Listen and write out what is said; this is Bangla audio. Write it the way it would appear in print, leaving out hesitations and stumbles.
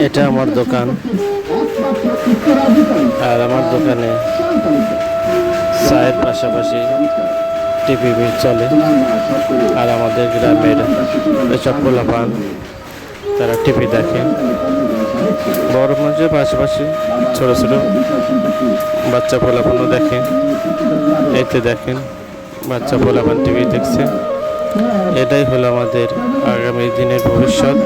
এটা আমার দোকান, আর আমার দোকানে চায়ের পাশাপাশি টিভি চলে। আর আমাদের গ্রামের এসব পোলাপান তারা টিভি দেখে। বড় মানুষের পাশাপাশি ছোট ছোট বাচ্চা পোলাপানও দেখে। এতে দেখেন বাচ্চা পোলাপান টিভি দেখছে। এটাই হলো আমাদের আগামী দিনের ভবিষ্যৎ।